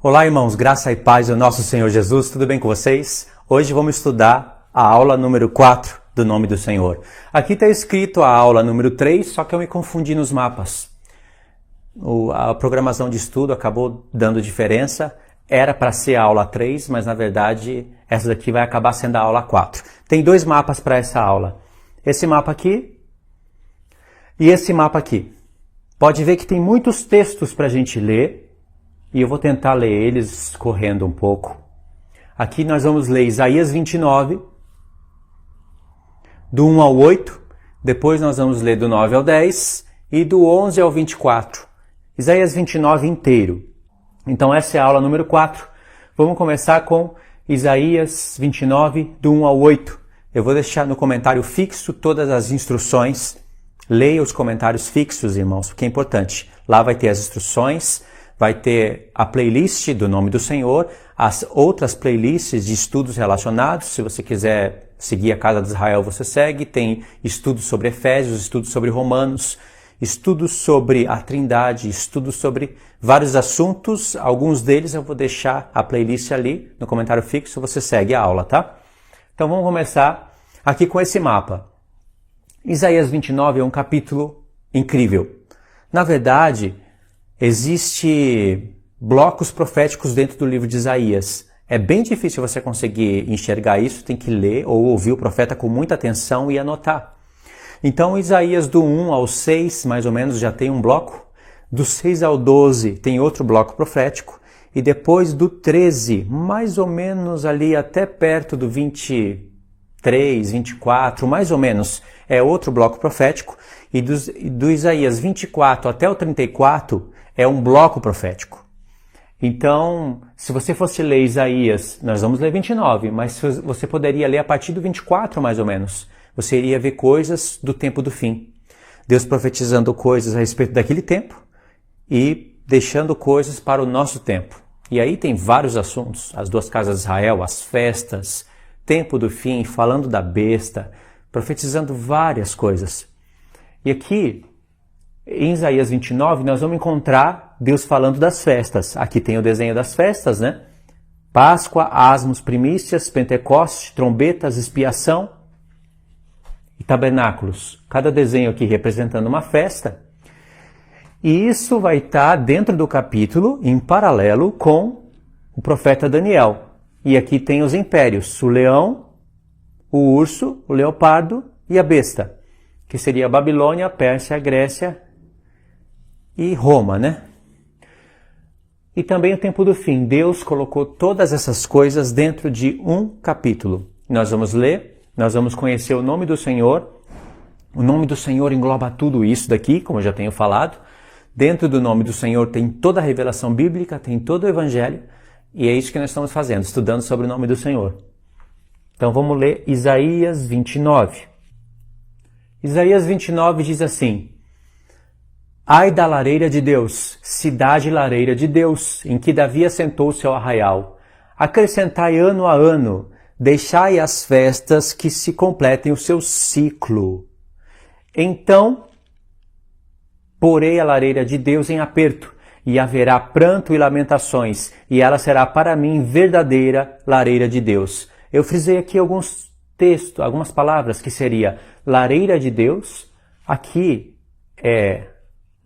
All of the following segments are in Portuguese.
Olá, irmãos, graça e paz do nosso Senhor Jesus, tudo bem com vocês? Hoje vamos estudar a aula número 4 do Nome do Senhor. Aqui está escrito a aula número 3, só que eu me confundi nos mapas. A programação de estudo acabou dando diferença, era para ser a aula 3, mas na verdade essa daqui vai acabar sendo a aula 4. Tem dois mapas para essa aula, esse mapa aqui e esse mapa aqui. Pode ver que tem muitos textos para a gente ler, e eu vou tentar ler eles correndo um pouco. Aqui nós vamos ler Isaías 29, do 1 ao 8, depois nós vamos ler do 9 ao 10 e do 11 ao 24. Isaías 29 inteiro. Então essa é a aula número 4. Vamos começar com Isaías 29, do 1 ao 8. Eu vou deixar no comentário fixo todas as instruções. Leia os comentários fixos, irmãos, porque é importante. Lá vai ter as instruções, vai ter a playlist do Nome do Senhor, as outras playlists de estudos relacionados. Se você quiser seguir a Casa de Israel, você segue. Tem estudos sobre Efésios, estudos sobre Romanos, estudos sobre a Trindade, estudos sobre vários assuntos. Alguns deles eu vou deixar a playlist ali no comentário fixo, você segue a aula, tá? Então vamos começar aqui com esse mapa. Isaías 29 é um capítulo incrível. Na verdade, existe blocos proféticos dentro do livro de Isaías. É bem difícil você conseguir enxergar isso, tem que ler ou ouvir o profeta com muita atenção e anotar. Então, Isaías do 1 ao 6, mais ou menos, já tem um bloco. Do 6 ao 12 tem outro bloco profético. E depois do 13, mais ou menos ali até perto do 23, 24, mais ou menos, é outro bloco profético. E do Isaías 24 até o 34 é um bloco profético. Então, se você fosse ler Isaías, nós vamos ler 29, mas você poderia ler a partir do 24 mais ou menos. Você iria ver coisas do tempo do fim. Deus profetizando coisas a respeito daquele tempo e deixando coisas para o nosso tempo. E aí tem vários assuntos, as duas casas de Israel, as festas, tempo do fim, falando da besta, profetizando várias coisas. E aqui, em Isaías 29, nós vamos encontrar Deus falando das festas. Aqui tem o desenho das festas, né? Páscoa, asmos, primícias, Pentecoste, trombetas, expiação e tabernáculos. Cada desenho aqui representando uma festa. E isso vai estar dentro do capítulo, em paralelo com o profeta Daniel. E aqui tem os impérios, o leão, o urso, o leopardo e a besta, que seria a Babilônia, a Pérsia, a Grécia e Roma, né? E também o tempo do fim. Deus colocou todas essas coisas dentro de um capítulo. Nós vamos ler, nós vamos conhecer o nome do Senhor. O nome do Senhor engloba tudo isso daqui, como eu já tenho falado. Dentro do nome do Senhor tem toda a revelação bíblica, tem todo o evangelho. E é isso que nós estamos fazendo, estudando sobre o nome do Senhor. Então vamos ler Isaías 29. Isaías 29 diz assim: Ai da lareira de Deus, cidade lareira de Deus, em que Davi assentou o seu arraial. Acrescentai ano a ano, deixai as festas que se completem o seu ciclo. Então porei a lareira de Deus em aperto, e haverá pranto e lamentações, e ela será para mim verdadeira lareira de Deus. Eu frisei aqui alguns textos, algumas palavras, que seria lareira de Deus. Aqui é,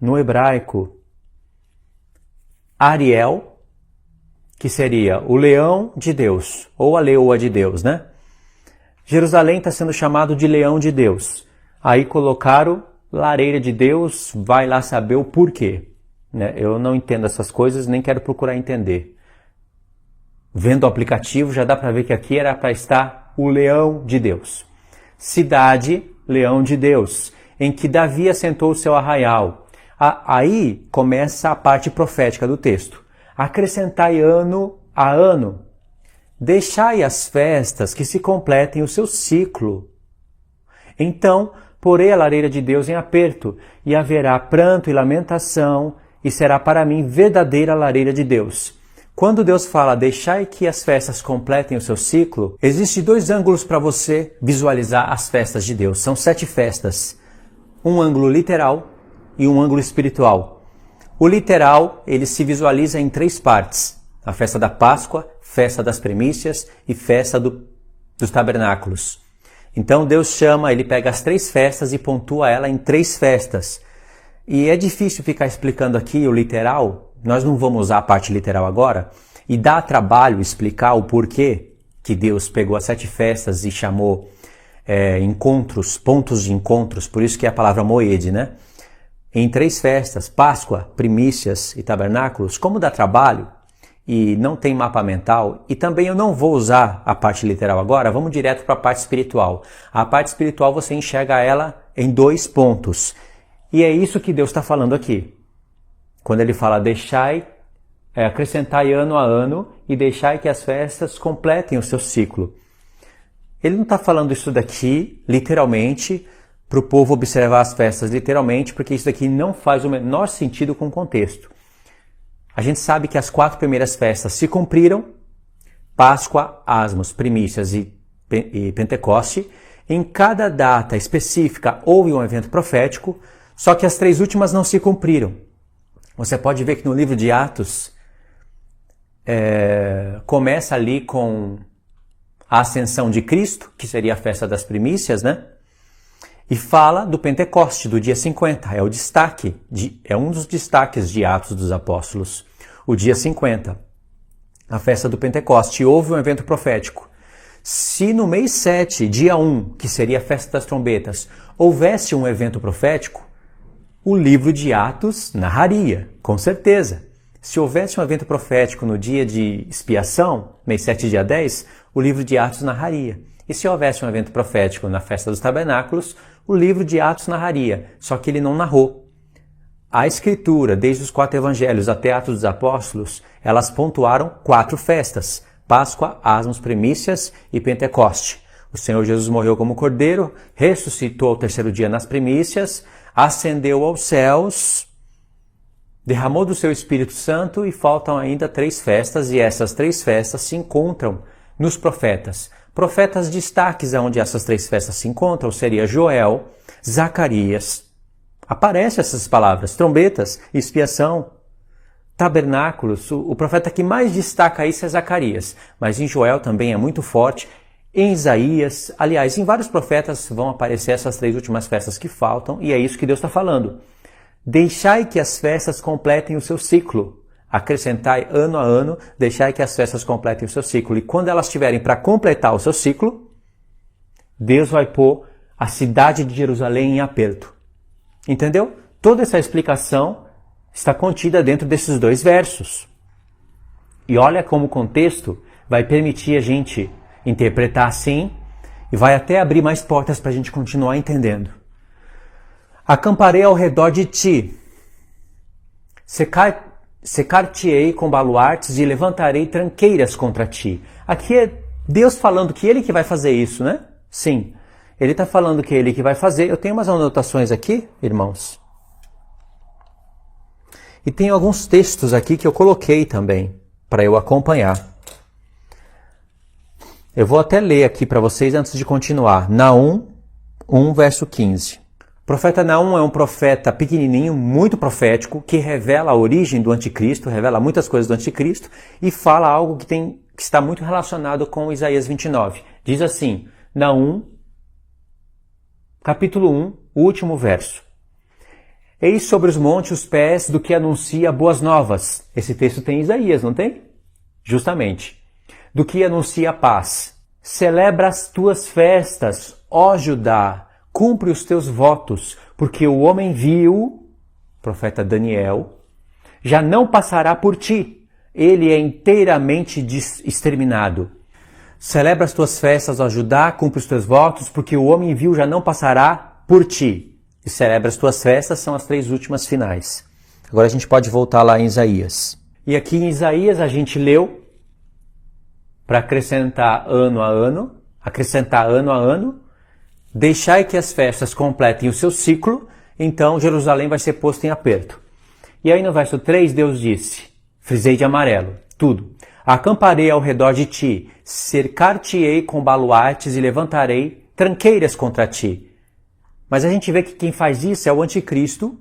no hebraico, Ariel, que seria o leão de Deus, ou a leoa de Deus, né? Jerusalém está sendo chamado de leão de Deus. Aí colocaram lareira de Deus, vai lá saber o porquê. Né? Eu não entendo essas coisas, nem quero procurar entender. Vendo o aplicativo, já dá para ver que aqui era para estar o leão de Deus. Cidade, leão de Deus, em que Davi assentou o seu arraial. Aí começa a parte profética do texto. Acrescentai ano a ano. Deixai as festas que se completem o seu ciclo. Então porei a lareira de Deus em aperto, e haverá pranto e lamentação, e será para mim verdadeira lareira de Deus. Quando Deus fala, deixai que as festas completem o seu ciclo, existem dois ângulos para você visualizar as festas de Deus. São 7 festas. Um ângulo literal e um ângulo espiritual. O literal, ele se visualiza em 3 partes. A festa da Páscoa, festa das primícias e festa dos tabernáculos. Então Deus chama, ele pega as 3 festas e pontua ela em 3 festas. E é difícil ficar explicando aqui o literal, nós não vamos usar a parte literal agora, e dá trabalho explicar o porquê que Deus pegou as 7 festas e chamou encontros, pontos de encontros, por isso que é a palavra moed, né? Em 3 festas, Páscoa, primícias e tabernáculos, como dá trabalho e não tem mapa mental, e também eu não vou usar a parte literal agora, vamos direto para a parte espiritual. A parte espiritual você enxerga ela em 2 pontos. E é isso que Deus está falando aqui. Quando ele fala, acrescentai ano a ano e deixai que as festas completem o seu ciclo. Ele não está falando isso daqui, literalmente, para o povo observar as festas literalmente, porque isso daqui não faz o menor sentido com o contexto. A gente sabe que as 4 primeiras festas se cumpriram, Páscoa, Asmos, Primícias e Pentecoste. Em cada data específica houve um evento profético, só que as 3 últimas não se cumpriram. Você pode ver que no livro de Atos, começa ali com a ascensão de Cristo, que seria a festa das primícias, né? E fala do Pentecoste, do dia 50. É o destaque, é um dos destaques de Atos dos Apóstolos. O dia 50, a festa do Pentecoste. Houve um evento profético. Se no mês 7, dia 1, que seria a festa das trombetas, houvesse um evento profético, o livro de Atos narraria, com certeza. Se houvesse um evento profético no dia de expiação, mês 7, dia 10, o livro de Atos narraria. E se houvesse um evento profético na festa dos tabernáculos, o livro de Atos narraria, só que ele não narrou. A Escritura, desde os 4 evangelhos até Atos dos Apóstolos, elas pontuaram 4 festas: Páscoa, Asmos, Primícias e Pentecoste. O Senhor Jesus morreu como cordeiro, ressuscitou ao 3º dia nas primícias, ascendeu aos céus, derramou do seu Espírito Santo e faltam ainda 3 festas, e essas 3 festas se encontram nos profetas. Profetas destaques onde essas 3 festas se encontram seria Joel, Zacarias. Aparecem essas palavras, trombetas, expiação, tabernáculos. O profeta que mais destaca isso é Zacarias, mas em Joel também é muito forte. Em Isaías, aliás, em vários profetas vão aparecer essas 3 últimas festas que faltam, e é isso que Deus está falando. Deixai que as festas completem o seu ciclo. Acrescentai ano a ano, deixai que as festas completem o seu ciclo. E quando elas estiverem para completar o seu ciclo, Deus vai pôr a cidade de Jerusalém em aperto. Entendeu? Toda essa explicação está contida dentro desses 2 versos. E olha como o contexto vai permitir a gente interpretar assim e vai até abrir mais portas para a gente continuar entendendo. Acamparei ao redor de ti, secar-te-ei com baluartes e levantarei tranqueiras contra ti. Aqui é Deus falando que Ele que vai fazer isso, né? Sim, Ele está falando que é Ele que vai fazer. Eu tenho umas anotações aqui, irmãos. E tem alguns textos aqui que eu coloquei também, para eu acompanhar. Eu vou até ler aqui para vocês antes de continuar. Naum 1, verso 15. O profeta Naum é um profeta pequenininho, muito profético, que revela a origem do anticristo, revela muitas coisas do anticristo e fala algo que está muito relacionado com Isaías 29. Diz assim, Naum, capítulo 1, o último verso. Eis sobre os montes os pés do que anuncia boas novas. Esse texto tem Isaías, não tem? Justamente. Do que anuncia a paz. Celebra as tuas festas, ó Judá, cumpre os teus votos, porque o homem vil, profeta Daniel, já não passará por ti, ele é inteiramente exterminado. Celebra as tuas festas, ó Judá, cumpre os teus votos, porque o homem vil já não passará por ti. E celebra as tuas festas, são as 3 últimas finais. Agora a gente pode voltar lá em Isaías. E aqui em Isaías a gente leu, para acrescentar ano a ano, deixai que as festas completem o seu ciclo, então Jerusalém vai ser posto em aperto. E aí no verso 3 Deus disse, frisei de amarelo, tudo. Acamparei ao redor de ti, cercar-te-ei com baluartes e levantarei tranqueiras contra ti. Mas a gente vê que quem faz isso é o anticristo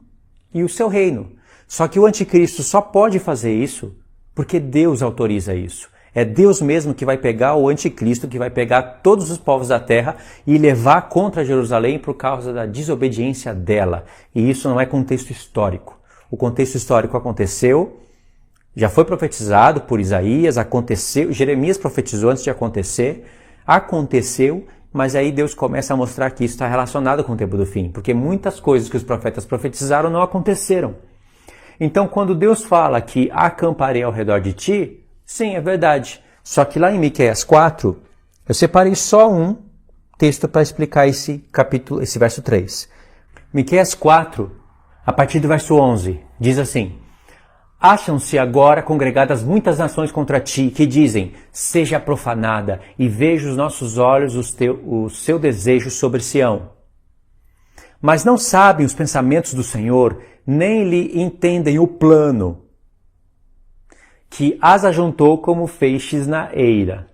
e o seu reino. Só que o anticristo só pode fazer isso Porque Deus autoriza isso. É Deus mesmo que vai pegar o anticristo, que vai pegar todos os povos da terra e levar contra Jerusalém por causa da desobediência dela. E isso não é contexto histórico. O contexto histórico aconteceu, já foi profetizado por Isaías, aconteceu, Jeremias profetizou antes de acontecer, aconteceu, mas aí Deus começa a mostrar que isso está relacionado com o tempo do fim, porque muitas coisas que os profetas profetizaram não aconteceram. Então, quando Deus fala que acamparei ao redor de ti, sim, é verdade. Só que lá em Miqueias 4, eu separei só um texto para explicar esse verso 3. Miqueias 4, a partir do verso 11, diz assim: Acham-se agora congregadas muitas nações contra ti, que dizem, seja profanada, e veja os nossos olhos o seu desejo sobre Sião. Mas não sabem os pensamentos do Senhor, nem lhe entendem o plano, que as ajuntou como feixes na eira.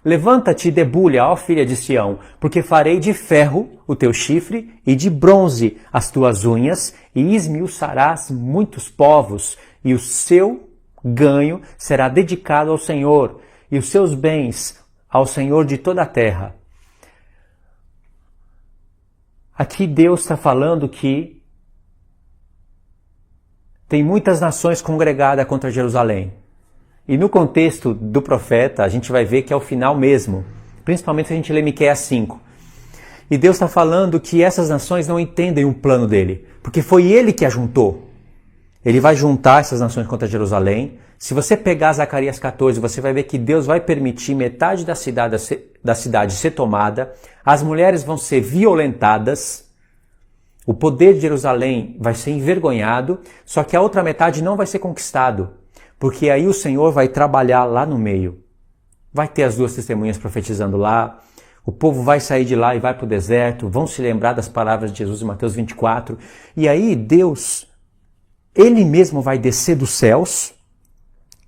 Levanta-te e debulha, ó filha de Sião, porque farei de ferro o teu chifre e de bronze as tuas unhas, e esmiuçarás muitos povos, e o seu ganho será dedicado ao Senhor, e os seus bens ao Senhor de toda a terra. Aqui Deus está falando que tem muitas nações congregadas contra Jerusalém. E no contexto do profeta, a gente vai ver que é o final mesmo. Principalmente se a gente lê Miqueias 5. E Deus está falando que essas nações não entendem o plano dele. Porque foi ele que ajuntou. Ele vai juntar essas nações contra Jerusalém. Se você pegar Zacarias 14, você vai ver que Deus vai permitir metade da cidade ser tomada. As mulheres vão ser violentadas. O poder de Jerusalém vai ser envergonhado. Só que a outra metade não vai ser conquistado. Porque aí o Senhor vai trabalhar lá no meio. Vai ter as duas testemunhas profetizando lá. O povo vai sair de lá e vai para o deserto. Vão se lembrar das palavras de Jesus em Mateus 24. E aí Deus, Ele mesmo vai descer dos céus.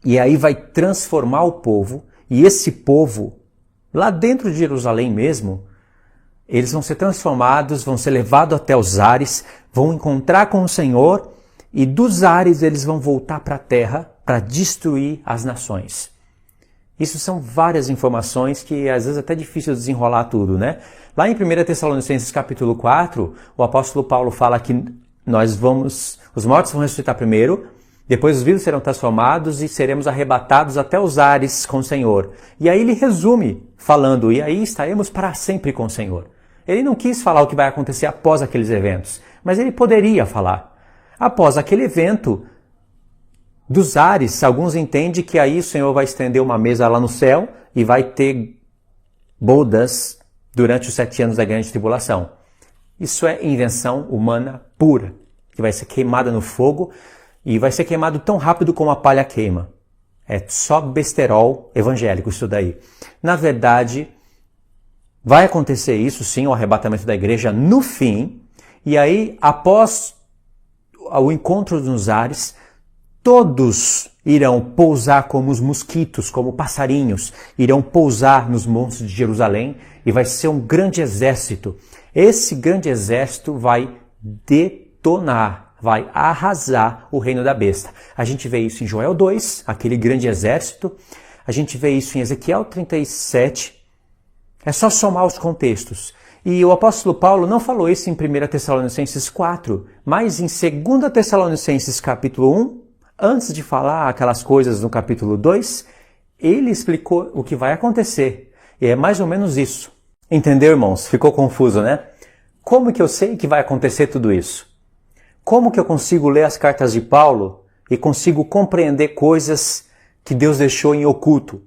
E aí vai transformar o povo. E esse povo, lá dentro de Jerusalém mesmo, eles vão ser transformados, vão ser levados até os ares, vão encontrar com o Senhor. E dos ares eles vão voltar para a terra para destruir as nações. Isso são várias informações que às vezes é até difícil desenrolar tudo, né? Lá em 1 Tessalonicenses capítulo 4, o apóstolo Paulo fala que os mortos vão ressuscitar primeiro, depois os vivos serão transformados e seremos arrebatados até os ares com o Senhor. E aí ele resume falando, e aí estaremos para sempre com o Senhor. Ele não quis falar o que vai acontecer após aqueles eventos, mas ele poderia falar. Após aquele evento dos ares, alguns entendem que aí o Senhor vai estender uma mesa lá no céu e vai ter bodas durante os 7 anos da grande tribulação. Isso é invenção humana pura, que vai ser queimada no fogo e vai ser queimado tão rápido como a palha queima. É só besterol evangélico isso daí. Na verdade, vai acontecer isso sim, o arrebatamento da igreja no fim, e aí após o encontro nos ares, todos irão pousar como os mosquitos, como passarinhos, irão pousar nos montes de Jerusalém e vai ser um grande exército. Esse grande exército vai detonar, vai arrasar o reino da besta. A gente vê isso em Joel 2, aquele grande exército. A gente vê isso em Ezequiel 37. É só somar os contextos. E o apóstolo Paulo não falou isso em 1 Tessalonicenses 4, mas em 2 Tessalonicenses capítulo 1, antes de falar aquelas coisas no capítulo 2, ele explicou o que vai acontecer. E é mais ou menos isso. Entendeu, irmãos? Ficou confuso, né? Como que eu sei que vai acontecer tudo isso? Como que eu consigo ler as cartas de Paulo e consigo compreender coisas que Deus deixou em oculto?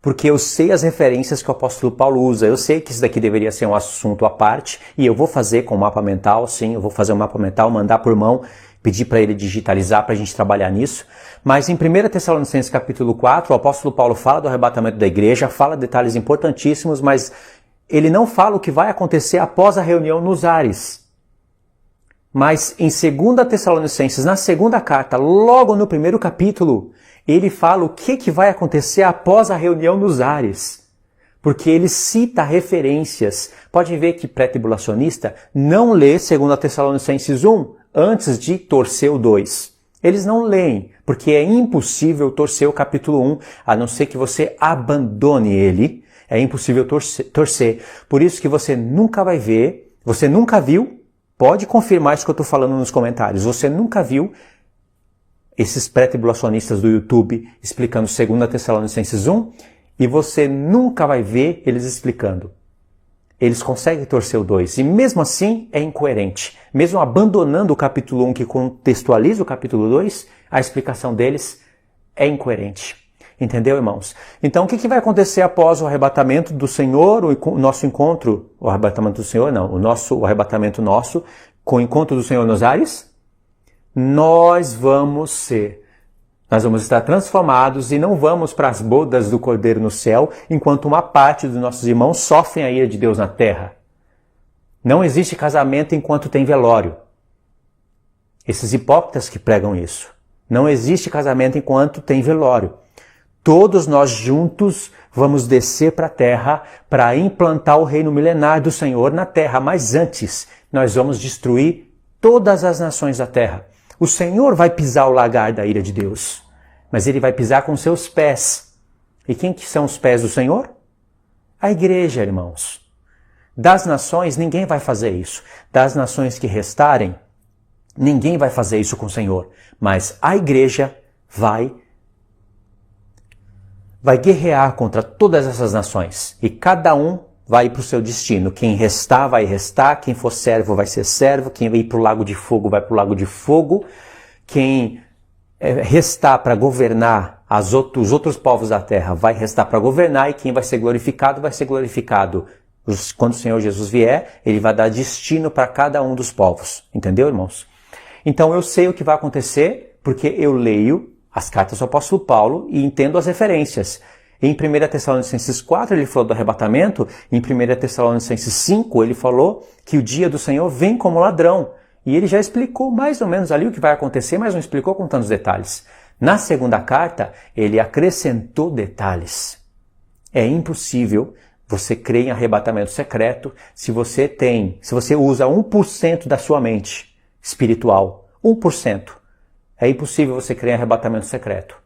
Porque eu sei as referências que o apóstolo Paulo usa. Eu sei que isso daqui deveria ser um assunto à parte. E eu vou fazer com o mapa mental, sim, eu vou fazer um mapa mental, mandar por mão, pedir para ele digitalizar para a gente trabalhar nisso. Mas em 1 Tessalonicenses capítulo 4, o apóstolo Paulo fala do arrebatamento da igreja, fala detalhes importantíssimos, mas ele não fala o que vai acontecer após a reunião nos ares. Mas em 2 Tessalonicenses, na segunda carta, logo no primeiro capítulo, ele fala o que vai acontecer após a reunião nos ares. Porque ele cita referências. Pode ver que pré-tribulacionista não lê 2 Tessalonicenses 1 antes de torcer o 2. Eles não leem, Porque é impossível torcer o capítulo 1, a não ser que você abandone ele. É impossível torcer. Por isso que você nunca vai ver, você nunca viu, pode confirmar isso que eu estou falando nos comentários, você nunca viu esses pré-tribulacionistas do YouTube explicando 2 Tessalonicenses 1, e você nunca vai ver eles explicando. Eles conseguem torcer o 2, e mesmo assim é incoerente. Mesmo abandonando o capítulo 1 que contextualiza o capítulo 2, a explicação deles é incoerente. Entendeu, irmãos? Então, o que vai acontecer após o arrebatamento do Senhor, o nosso encontro, o arrebatamento do Senhor, não, o arrebatamento nosso, com o encontro do Senhor nos ares? Nós vamos estar transformados e não vamos para as bodas do Cordeiro no céu, enquanto uma parte dos nossos irmãos sofrem a ira de Deus na terra. Não existe casamento enquanto tem velório. Esses hipócritas que pregam isso. Não existe casamento enquanto tem velório. Todos nós juntos vamos descer para a terra para implantar o reino milenar do Senhor na terra, mas antes nós vamos destruir todas as nações da terra. O Senhor vai pisar o lagar da ira de Deus, mas ele vai pisar com seus pés. E quem que são os pés do Senhor? A igreja, irmãos. Das nações, ninguém vai fazer isso. Das nações que restarem, ninguém vai fazer isso com o Senhor. Mas a igreja vai guerrear contra todas essas nações. E cada um vai para o seu destino. Quem restar, vai restar. Quem for servo, vai ser servo. Quem ir para o lago de fogo, vai para o lago de fogo. Quem restar para governar os outros povos da terra, vai restar para governar. E quem vai ser glorificado, vai ser glorificado. Quando o Senhor Jesus vier, ele vai dar destino para cada um dos povos. Entendeu, irmãos? Então eu sei o que vai acontecer, porque eu leio as cartas do apóstolo Paulo e entendo as referências. Em 1 Tessalonicenses 4 ele falou do arrebatamento, em 1 Tessalonicenses 5 ele falou que o dia do Senhor vem como ladrão. E ele já explicou mais ou menos ali o que vai acontecer, mas não explicou com tantos detalhes. Na segunda carta, ele acrescentou detalhes. É impossível você crer em arrebatamento secreto se você usa 1% da sua mente espiritual. 1%. É impossível você crer em arrebatamento secreto.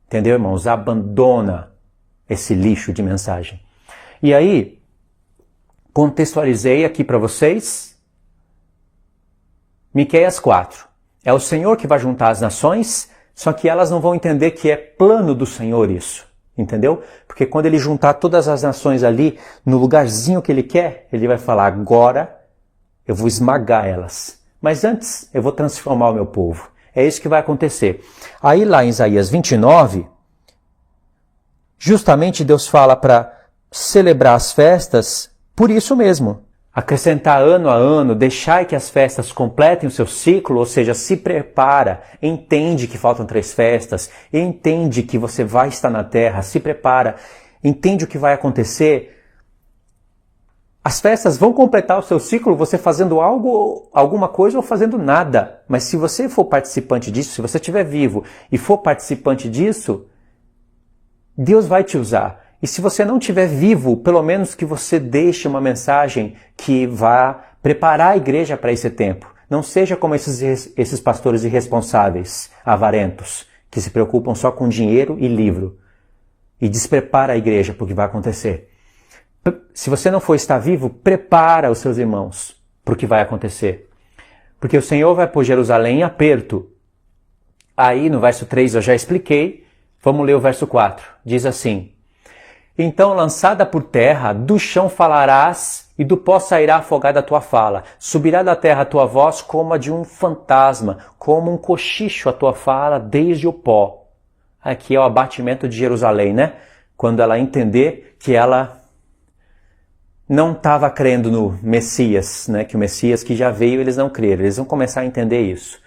Entendeu, irmãos? Abandona esse lixo de mensagem. E aí, contextualizei aqui para vocês Miqueias 4. É o Senhor que vai juntar as nações, só que elas não vão entender que é plano do Senhor isso. Entendeu? Porque quando ele juntar todas as nações ali, no lugarzinho que ele quer, ele vai falar, agora eu vou esmagar elas. Mas antes, eu vou transformar o meu povo. É isso que vai acontecer. Aí lá em Isaías 29, justamente Deus fala para celebrar as festas por isso mesmo. Acrescentar ano a ano, deixar que as festas completem o seu ciclo, ou seja, se prepara, entende que faltam 3 festas, entende que você vai estar na terra, se prepara, entende o que vai acontecer. As festas vão completar o seu ciclo você fazendo alguma coisa ou fazendo nada. Mas se você for participante disso, se você estiver vivo e for participante disso, Deus vai te usar. E se você não estiver vivo, pelo menos que você deixe uma mensagem que vá preparar a igreja para esse tempo. Não seja como esses pastores irresponsáveis, avarentos, que se preocupam só com dinheiro e livro. E desprepara a igreja para o que vai acontecer. Se você não for estar vivo, prepara os seus irmãos para o que vai acontecer. Porque o Senhor vai pôr Jerusalém em aperto. Aí no verso 3 eu já expliquei. Vamos ler o verso 4. Diz assim: então, lançada por terra, do chão falarás, e do pó sairá afogada a tua fala. Subirá da terra a tua voz como a de um fantasma, como um cochicho a tua fala desde o pó. Aqui é o abatimento de Jerusalém, né? Quando ela entender que ela não estava crendo no Messias, né? Que o Messias que já veio, eles não creram. Eles vão começar a entender isso.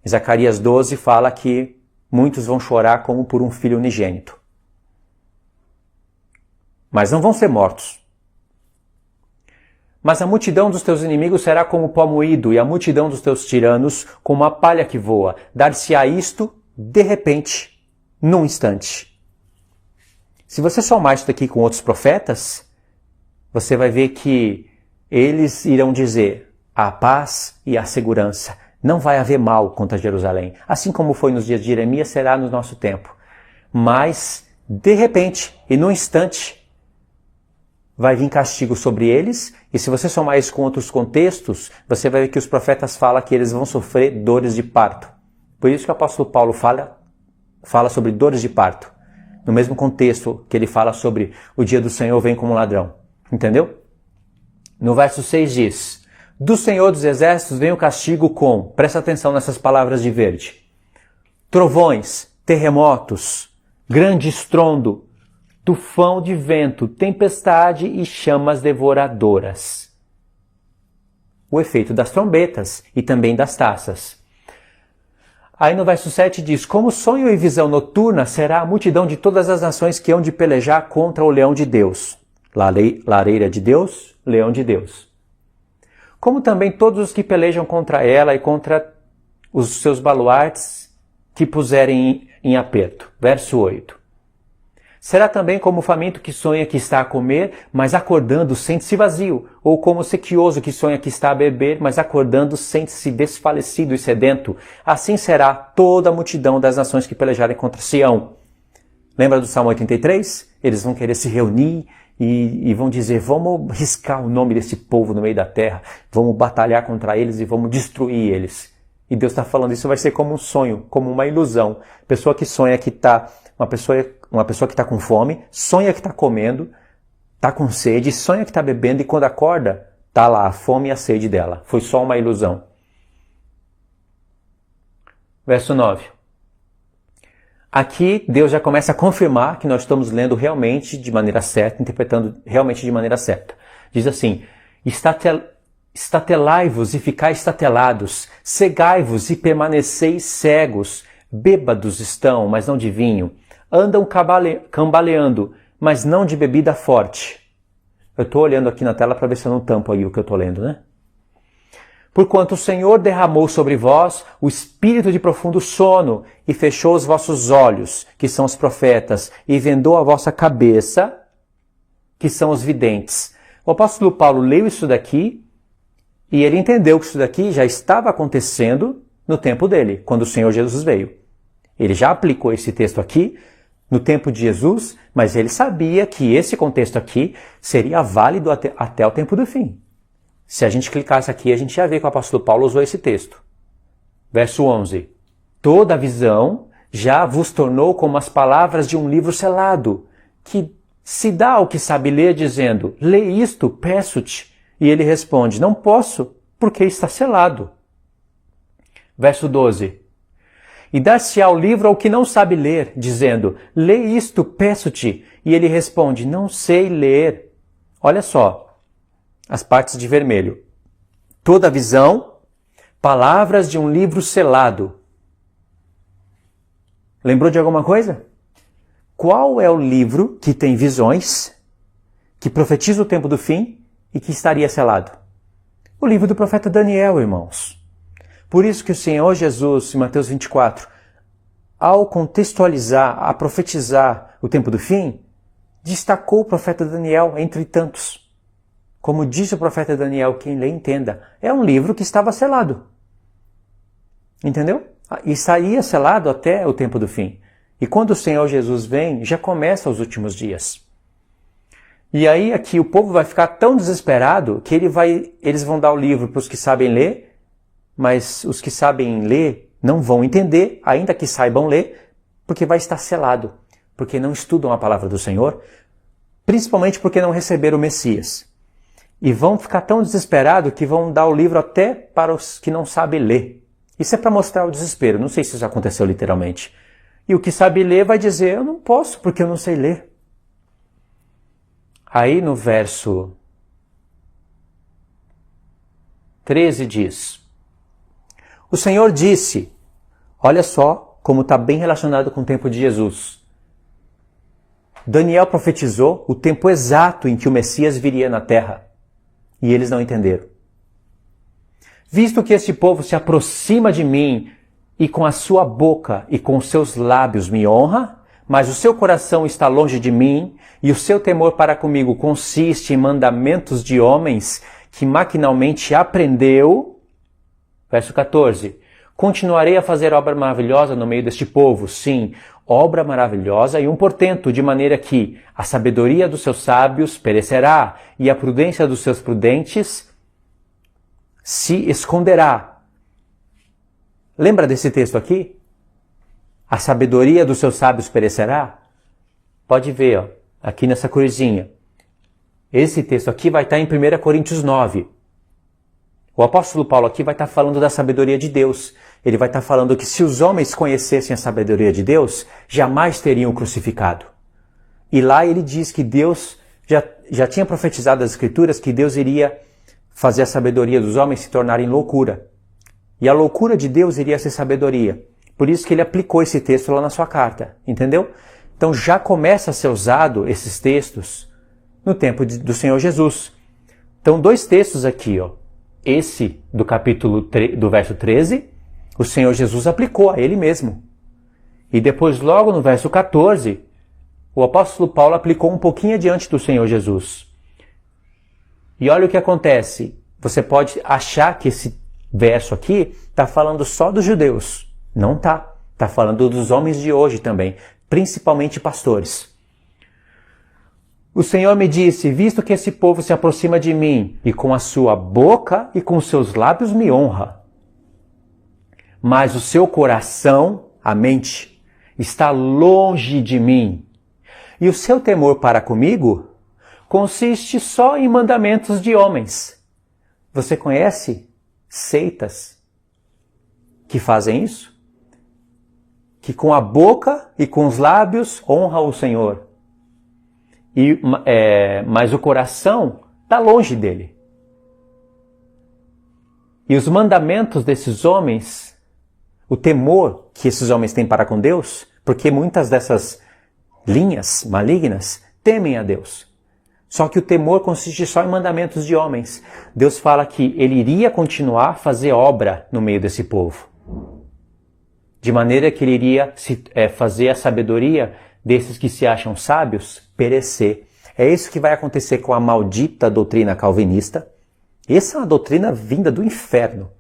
Em Zacarias 12 fala que muitos vão chorar como por um filho unigênito. Mas não vão ser mortos. Mas a multidão dos teus inimigos será como pó moído, e a multidão dos teus tiranos como a palha que voa. Dar-se-á isto de repente, num instante. Se você somar isso daqui com outros profetas, você vai ver que eles irão dizer a paz e a segurança. Não vai haver mal contra Jerusalém. Assim como foi nos dias de Jeremias, será no nosso tempo. Mas, de repente, e no instante, vai vir castigo sobre eles. E se você somar isso com outros contextos, você vai ver que os profetas falam que eles vão sofrer dores de parto. Por isso que o apóstolo Paulo fala sobre dores de parto. No mesmo contexto que ele fala sobre o dia do Senhor vem como ladrão. Entendeu? No verso 6 diz: do Senhor dos Exércitos vem o castigo com, presta atenção nessas palavras de verde, trovões, terremotos, grande estrondo, tufão de vento, tempestade e chamas devoradoras. O efeito das trombetas e também das taças. Aí no verso 7 diz: como sonho e visão noturna será a multidão de todas as nações que hão de pelejar contra o leão de Deus. Lareira de Deus, leão de Deus. Como também todos os que pelejam contra ela e contra os seus baluartes que puserem em aperto. Verso 8. Será também como o faminto que sonha que está a comer, mas acordando sente-se vazio, ou como o sequioso que sonha que está a beber, mas acordando sente-se desfalecido e sedento. Assim será toda a multidão das nações que pelejarem contra Sião. Lembra do Salmo 83? Eles vão querer se reunir e vão dizer: vamos riscar o nome desse povo no meio da terra, vamos batalhar contra eles e vamos destruir eles. E Deus está falando, isso vai ser como um sonho, como uma ilusão. Pessoa que sonha que está... Uma pessoa que está com fome, sonha que está comendo, está com sede, sonha que está bebendo e quando acorda, está lá a fome e a sede dela. Foi só uma ilusão. Verso 9. Aqui Deus já começa a confirmar que nós estamos lendo realmente de maneira certa, interpretando realmente de maneira certa. Diz assim: estatelai-vos e ficai estatelados, cegai-vos e permaneceis cegos, bêbados estão, mas não de vinho, andam cambaleando, mas não de bebida forte. Eu estou olhando aqui na tela para ver se eu não tampo aí o que eu estou lendo, né? Porquanto o Senhor derramou sobre vós o espírito de profundo sono e fechou os vossos olhos, que são os profetas, e vendou a vossa cabeça, que são os videntes. O apóstolo Paulo leu isso daqui e ele entendeu que isso daqui já estava acontecendo no tempo dele, quando o Senhor Jesus veio. Ele já aplicou esse texto aqui no tempo de Jesus, mas ele sabia que esse contexto aqui seria válido até o tempo do fim. Se a gente clicasse aqui, a gente já vê que o apóstolo Paulo usou esse texto. Verso 11. Toda a visão já vos tornou como as palavras de um livro selado, que se dá ao que sabe ler, dizendo: lê isto, peço-te. E ele responde: não posso, porque está selado. Verso 12. E dar-se-á o livro ao que não sabe ler, dizendo: lê isto, peço-te. E ele responde: não sei ler. Olha só. As partes de vermelho. Toda a visão, palavras de um livro selado. Lembrou de alguma coisa? Qual é o livro que tem visões, que profetiza o tempo do fim e que estaria selado? O livro do profeta Daniel, irmãos. Por isso que o Senhor Jesus, em Mateus 24, ao contextualizar, a profetizar o tempo do fim, destacou o profeta Daniel entre tantos. Como disse o profeta Daniel, quem lê entenda, é um livro que estava selado. Entendeu? E estaria selado até o tempo do fim. E quando o Senhor Jesus vem, já começa os últimos dias. E aí aqui o povo vai ficar tão desesperado que eles vão dar o livro para os que sabem ler, mas os que sabem ler não vão entender, ainda que saibam ler, porque vai estar selado, porque não estudam a palavra do Senhor, principalmente porque não receberam o Messias. E vão ficar tão desesperados que vão dar o livro até para os que não sabem ler. Isso é para mostrar o desespero. Não sei se isso aconteceu literalmente. E o que sabe ler vai dizer: eu não posso porque eu não sei ler. Aí no verso 13 diz: o Senhor disse, olha só como está bem relacionado com o tempo de Jesus. Daniel profetizou o tempo exato em que o Messias viria na terra. E eles não entenderam. Visto que este povo se aproxima de mim e com a sua boca e com os seus lábios me honra, mas o seu coração está longe de mim e o seu temor para comigo consiste em mandamentos de homens que maquinalmente aprendeu. Verso 14. Continuarei a fazer obra maravilhosa no meio deste povo, sim, obra maravilhosa e um portento, de maneira que a sabedoria dos seus sábios perecerá e a prudência dos seus prudentes se esconderá. Lembra desse texto aqui? A sabedoria dos seus sábios perecerá? Pode ver, ó, aqui nessa cruzinha. Esse texto aqui vai estar em 1 Coríntios 9. O apóstolo Paulo aqui vai estar falando da sabedoria de Deus. Ele vai estar falando que se os homens conhecessem a sabedoria de Deus, jamais teriam o crucificado. E lá ele diz que Deus já tinha profetizado as Escrituras que Deus iria fazer a sabedoria dos homens se tornarem loucura. E a loucura de Deus iria ser sabedoria. Por isso que ele aplicou esse texto lá na sua carta, entendeu? Então já começa a ser usado esses textos no tempo do Senhor Jesus. Então 2 textos aqui, ó. Esse do do verso 13, o Senhor Jesus aplicou a ele mesmo. E depois, logo no verso 14, o apóstolo Paulo aplicou um pouquinho adiante do Senhor Jesus. E olha o que acontece. Você pode achar que esse verso aqui está falando só dos judeus. Não está. Está falando dos homens de hoje também, principalmente pastores. O Senhor me disse, visto que esse povo se aproxima de mim, e com a sua boca e com os seus lábios me honra, mas o seu coração, a mente, está longe de mim, e o seu temor para comigo consiste só em mandamentos de homens. Você conhece seitas que fazem isso? Que com a boca e com os lábios honram o Senhor. Mas o coração está longe dele. E os mandamentos desses homens, o temor que esses homens têm para com Deus, porque muitas dessas linhas malignas temem a Deus. Só que o temor consiste só em mandamentos de homens. Deus fala que ele iria continuar a fazer obra no meio desse povo. De maneira que ele iria fazer a sabedoria desses que se acham sábios perecer. É isso que vai acontecer com a maldita doutrina calvinista. Essa é uma doutrina vinda do inferno.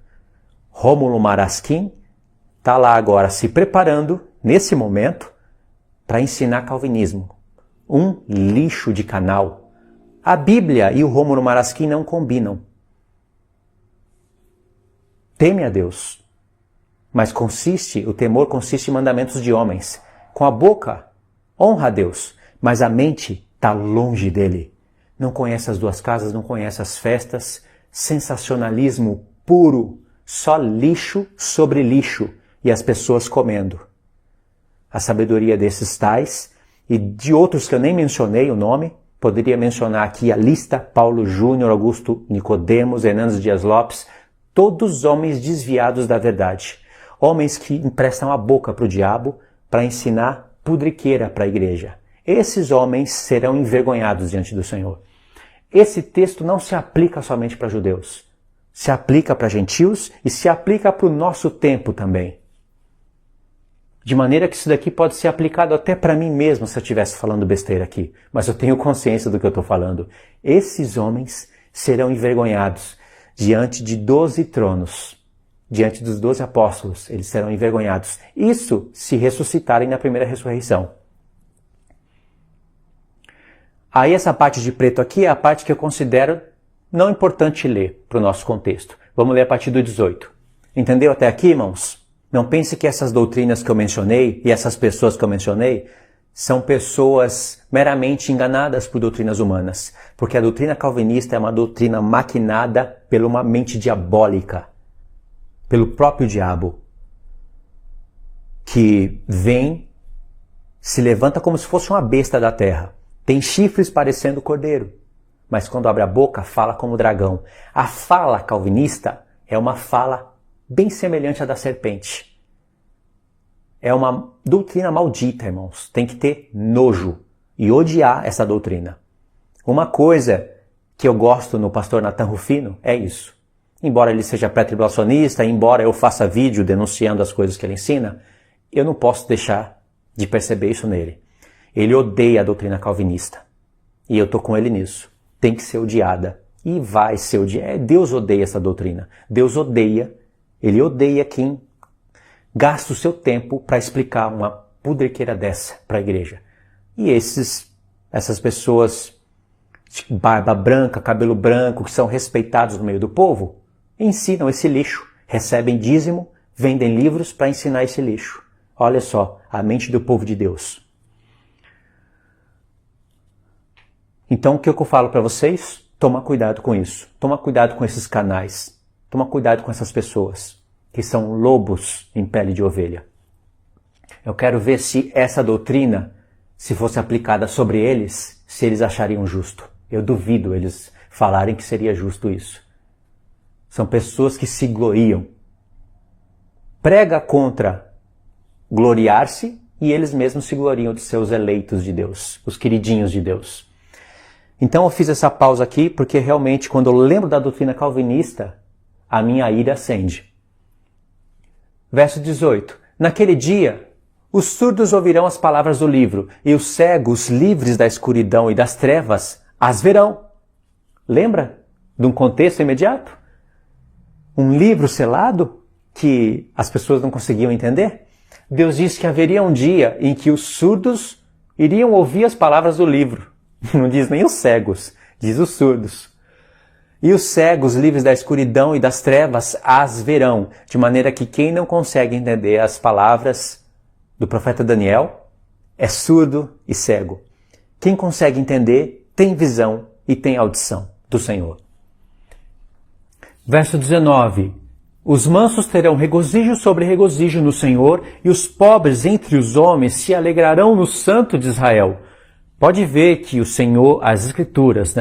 Rômulo Marasquim está lá agora se preparando, nesse momento, para ensinar calvinismo. Um lixo de canal. A Bíblia e o Rômulo Marasquim não combinam. Teme a Deus. Mas o temor consiste em mandamentos de homens. Com a boca, honra a Deus, mas a mente está longe dele. Não conhece as 2 casas, não conhece as festas. Sensacionalismo puro, só lixo sobre lixo e as pessoas comendo. A sabedoria desses tais e de outros que eu nem mencionei o nome, poderia mencionar aqui a lista: Paulo Júnior, Augusto Nicodemos, Hernandes Dias Lopes, todos homens desviados da verdade. Homens que emprestam a boca para o diabo para ensinar pudriqueira para a igreja. Esses homens serão envergonhados diante do Senhor. Esse texto não se aplica somente para judeus. Se aplica para gentios e se aplica para o nosso tempo também. De maneira que isso daqui pode ser aplicado até para mim mesmo se eu estivesse falando besteira aqui. Mas eu tenho consciência do que eu estou falando. Esses homens serão envergonhados diante de 12 tronos. Diante dos 12 apóstolos, eles serão envergonhados. Isso se ressuscitarem na primeira ressurreição. Aí essa parte de preto aqui é a parte que eu considero não importante ler para o nosso contexto. Vamos ler a partir do 18. Entendeu até aqui, irmãos? Não pense que essas doutrinas que eu mencionei e essas pessoas que eu mencionei são pessoas meramente enganadas por doutrinas humanas. Porque a doutrina calvinista é uma doutrina maquinada por uma mente diabólica. Pelo próprio diabo, que vem, se levanta como se fosse uma besta da terra. Tem chifres parecendo cordeiro, mas quando abre a boca, fala como dragão. A fala calvinista é uma fala bem semelhante à da serpente. É uma doutrina maldita, irmãos. Tem que ter nojo e odiar essa doutrina. Uma coisa que eu gosto no pastor Nathan Rufino é isso. Embora ele seja pré-tribulacionista, embora eu faça vídeo denunciando as coisas que ele ensina, eu não posso deixar de perceber isso nele. Ele odeia a doutrina calvinista. E eu estou com ele nisso. Tem que ser odiada. E vai ser odiada. Deus odeia essa doutrina. Deus odeia Ele odeia quem gasta o seu tempo para explicar uma pudriqueira dessa para a igreja. E essas pessoas de barba branca, cabelo branco, que são respeitados no meio do povo, ensinam esse lixo, recebem dízimo, vendem livros para ensinar esse lixo. Olha só, a mente do povo de Deus. Então, o que eu falo para vocês? Toma cuidado com isso. Toma cuidado com esses canais. Toma cuidado com essas pessoas, que são lobos em pele de ovelha. Eu quero ver se essa doutrina, se fosse aplicada sobre eles, se eles achariam justo. Eu duvido eles falarem que seria justo isso. São pessoas que se gloriam. Prega contra gloriar-se e eles mesmos se gloriam de seus eleitos de Deus, os queridinhos de Deus. Então eu fiz essa pausa aqui porque realmente quando eu lembro da doutrina calvinista, a minha ira acende. Verso 18. Naquele dia, os surdos ouvirão as palavras do livro e os cegos, livres da escuridão e das trevas, as verão. Lembra de um contexto imediato? Um livro selado que as pessoas não conseguiam entender? Deus disse que haveria um dia em que os surdos iriam ouvir as palavras do livro. Não diz nem os cegos, diz os surdos. E os cegos, livres da escuridão e das trevas, as verão. De maneira que quem não consegue entender as palavras do profeta Daniel é surdo e cego. Quem consegue entender tem visão e tem audição do Senhor. Verso 19. Os mansos terão regozijo sobre regozijo no Senhor, e os pobres entre os homens se alegrarão no Santo de Israel. Pode ver que o Senhor, as Escrituras,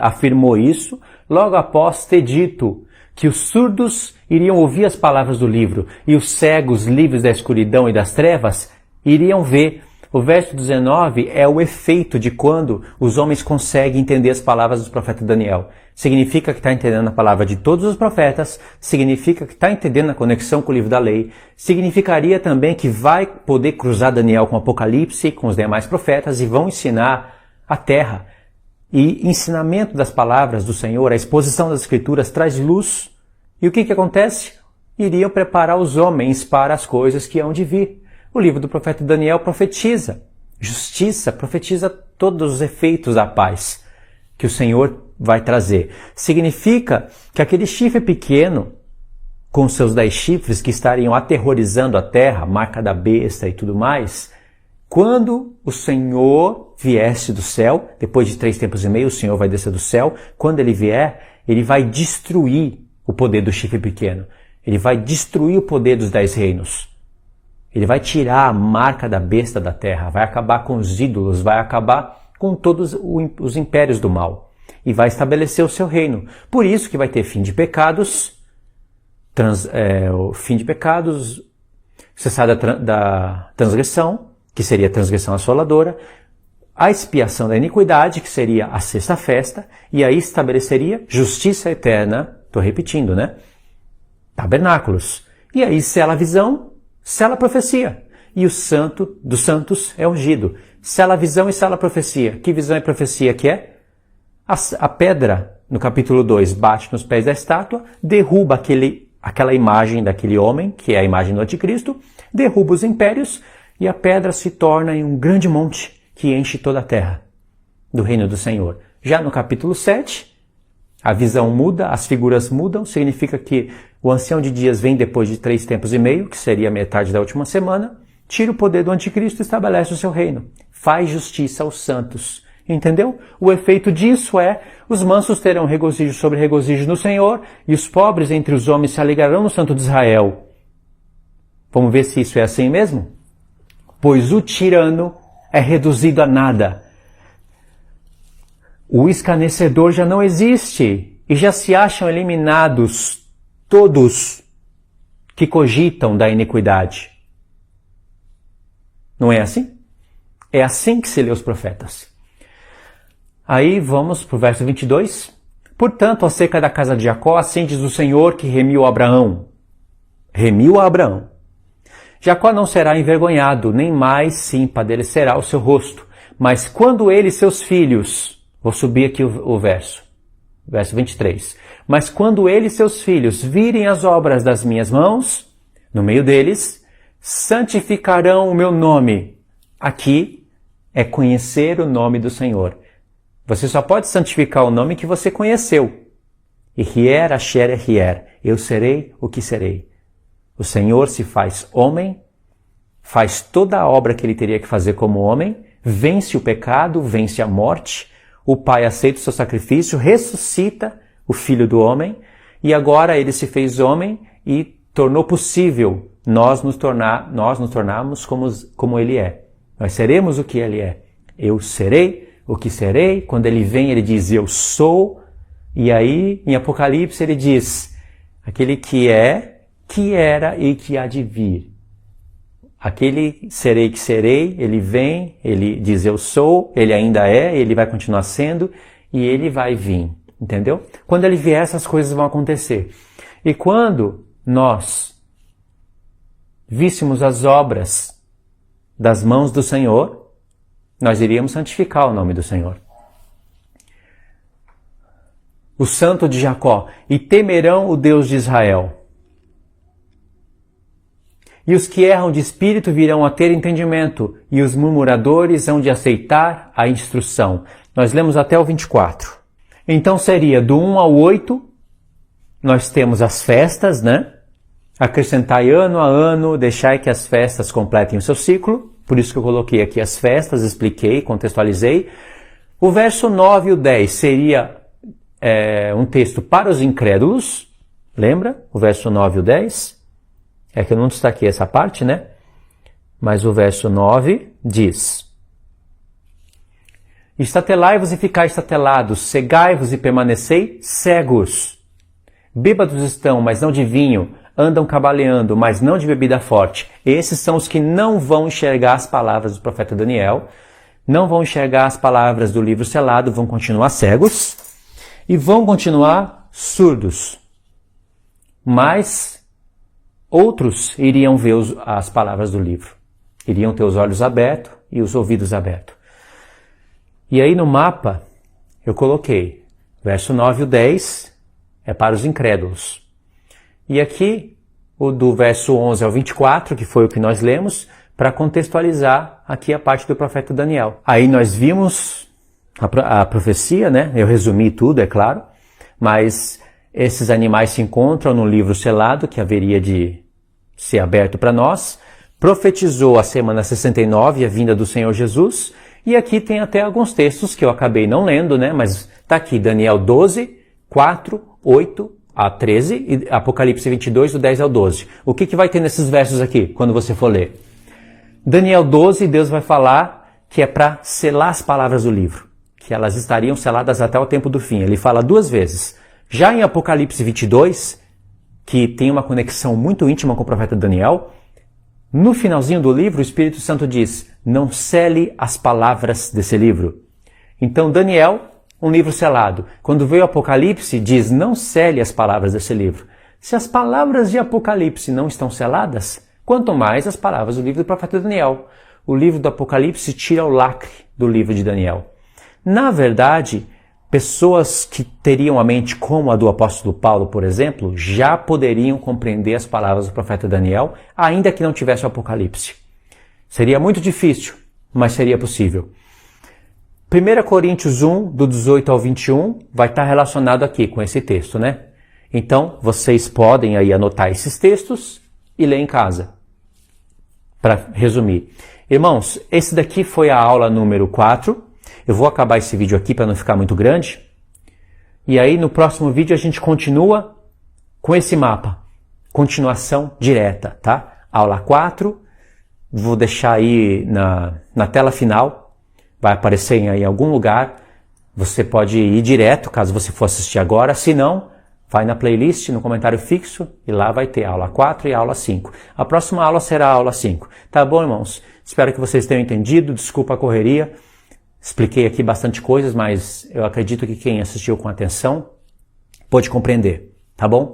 afirmou isso logo após ter dito que os surdos iriam ouvir as palavras do livro e os cegos, livres da escuridão e das trevas, iriam ver. O verso 19 é o efeito de quando os homens conseguem entender as palavras do profeta Daniel. Significa que está entendendo a palavra de todos os profetas, significa que está entendendo a conexão com o livro da lei, significaria também que vai poder cruzar Daniel com o Apocalipse, com os demais profetas e vão ensinar a terra. E ensinamento das palavras do Senhor, a exposição das Escrituras traz luz. E o que acontece? Iriam preparar os homens para as coisas que hão de vir. O livro do profeta Daniel profetiza justiça, profetiza todos os efeitos da paz que o Senhor vai trazer. Significa que aquele chifre pequeno, com seus 10 chifres que estariam aterrorizando a terra, marca da besta e tudo mais, quando o Senhor viesse do céu, depois de 3 tempos e meio, o Senhor vai descer do céu, quando ele vier, ele vai destruir o poder do chifre pequeno. Ele vai destruir o poder dos 10 reinos. Ele vai tirar a marca da besta da terra, vai acabar com os ídolos, vai acabar com todos os impérios do mal e vai estabelecer o seu reino. Por isso que vai ter fim de pecados, cessar da transgressão, que seria a transgressão assoladora, a expiação da iniquidade, que seria a sexta festa, e aí estabeleceria justiça eterna, estou repetindo, tabernáculos. E aí sela a visão, sela a profecia. E o santo dos santos é ungido. Sela a visão e sela a profecia. Que visão e profecia que é? A pedra, no capítulo 2, bate nos pés da estátua, derruba aquela imagem daquele homem, que é a imagem do anticristo, derruba os impérios e a pedra se torna em um grande monte que enche toda a terra do reino do Senhor. Já no capítulo 7, a visão muda, as figuras mudam, significa que o ancião de dias vem depois de 3 tempos e meio, que seria a metade da última semana, tira o poder do anticristo e estabelece o seu reino. Faz justiça aos santos. Entendeu? O efeito disso é, os mansos terão regozijo sobre regozijo no Senhor, e os pobres entre os homens se alegrarão no Santo de Israel. Vamos ver se isso é assim mesmo? Pois o tirano é reduzido a nada. O escarnecedor já não existe, e já se acham eliminados todos que cogitam da iniquidade. Não é assim? É assim que se lê os profetas. Aí vamos para o verso 22. Portanto, acerca da casa de Jacó, assim diz o Senhor que remiu a Abraão. Remiu a Abraão. Jacó não será envergonhado, nem mais se empadecerá o seu rosto. Mas quando ele e seus filhos... Vou subir aqui o verso. Verso 23. Mas quando ele e seus filhos virem as obras das minhas mãos, no meio deles, santificarão o meu nome. Aqui é conhecer o nome do Senhor. Você só pode santificar o nome que você conheceu. Ehier, Asher, Ehier. Eu serei o que serei. O Senhor se faz homem, faz toda a obra que ele teria que fazer como homem, vence o pecado, vence a morte, o Pai aceita o seu sacrifício, ressuscita o Filho do homem, e agora ele se fez homem e tornou possível nós nos tornarmos como ele é. Nós seremos o que ele é. Eu serei o que serei. Quando ele vem, ele diz, eu sou. E aí, em Apocalipse, ele diz, aquele que é, que era e que há de vir. Aquele serei que serei, ele vem, ele diz eu sou, ele ainda é, ele vai continuar sendo e ele vai vir. Entendeu? Quando ele vier, essas coisas vão acontecer. E quando nós víssemos as obras das mãos do Senhor, nós iríamos santificar o nome do Senhor. O Santo de Jacó, e temerão o Deus de Israel. E os que erram de espírito virão a ter entendimento, e os murmuradores hão de aceitar a instrução. Nós lemos até o 24. Então seria do 1 ao 8, nós temos as festas, né? Acrescentai ano a ano, deixai que as festas completem o seu ciclo. Por isso que eu coloquei aqui as festas, expliquei, contextualizei. O verso 9 e o 10 seria um texto para os incrédulos. Lembra? O verso 9 e o 10. É que eu não destaquei essa parte, né? Mas o verso 9 diz: estatelai-vos e ficai estatelados, cegai-vos e permanecei cegos. Bêbados estão, mas não de vinho, andam cambaleando, mas não de bebida forte. Esses são os que não vão enxergar as palavras do profeta Daniel, não vão enxergar as palavras do livro selado, vão continuar cegos e vão continuar surdos. Mas outros iriam ver as palavras do livro. Iriam ter os olhos abertos e os ouvidos abertos. E aí no mapa eu coloquei verso 9 e o 10 é para os incrédulos. E aqui o do verso 11 ao 24, que foi o que nós lemos, para contextualizar aqui a parte do profeta Daniel. Aí nós vimos a profecia, né? Eu resumi tudo, é claro, mas esses animais se encontram no livro selado, que haveria de ser aberto para nós. Profetizou a semana 69, a vinda do Senhor Jesus. E aqui tem até alguns textos que eu acabei não lendo, né? Mas está aqui Daniel 12, 4, 8 a 13 e Apocalipse 22, do 10 ao 12. O que vai ter nesses versos aqui, quando você for ler? Daniel 12, Deus vai falar que é para selar as palavras do livro, que elas estariam seladas até o tempo do fim. Ele fala duas vezes. Já em Apocalipse 22, que tem uma conexão muito íntima com o profeta Daniel, no finalzinho do livro, o Espírito Santo diz, não cele as palavras desse livro. Então, Daniel, um livro selado. Quando veio o Apocalipse, diz, não cele as palavras desse livro. Se as palavras de Apocalipse não estão seladas, quanto mais as palavras do livro do profeta Daniel. O livro do Apocalipse tira o lacre do livro de Daniel. Na verdade, pessoas que teriam a mente como a do apóstolo Paulo, por exemplo, já poderiam compreender as palavras do profeta Daniel, ainda que não tivesse o Apocalipse. Seria muito difícil, mas seria possível. 1 Coríntios 1, do 18 ao 21, vai estar relacionado aqui com esse texto, né? Então, vocês podem aí anotar esses textos e ler em casa, para resumir. Irmãos, esse daqui foi a aula número 4. Eu vou acabar esse vídeo aqui para não ficar muito grande. E aí, no próximo vídeo, a gente continua com esse mapa. Continuação direta, tá? Aula 4. Vou deixar aí na tela final. Vai aparecer em algum lugar. Você pode ir direto, caso você for assistir agora. Se não, vai na playlist, no comentário fixo, e lá vai ter a aula 4 e a aula 5. A próxima aula será a aula 5. Tá bom, irmãos? Espero que vocês tenham entendido. Desculpa a correria. Expliquei aqui bastante coisas, mas eu acredito que quem assistiu com atenção pôde compreender. Tá bom?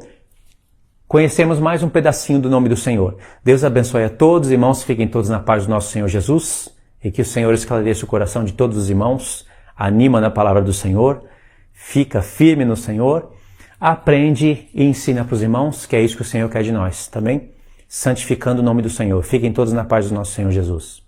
Conhecemos mais um pedacinho do nome do Senhor. Deus abençoe a todos. Irmãos, fiquem todos na paz do nosso Senhor Jesus. E que o Senhor esclareça o coração de todos os irmãos, anima na palavra do Senhor, fica firme no Senhor, aprende e ensina para os irmãos, que é isso que o Senhor quer de nós, tá bem? Santificando o nome do Senhor. Fiquem todos na paz do nosso Senhor Jesus.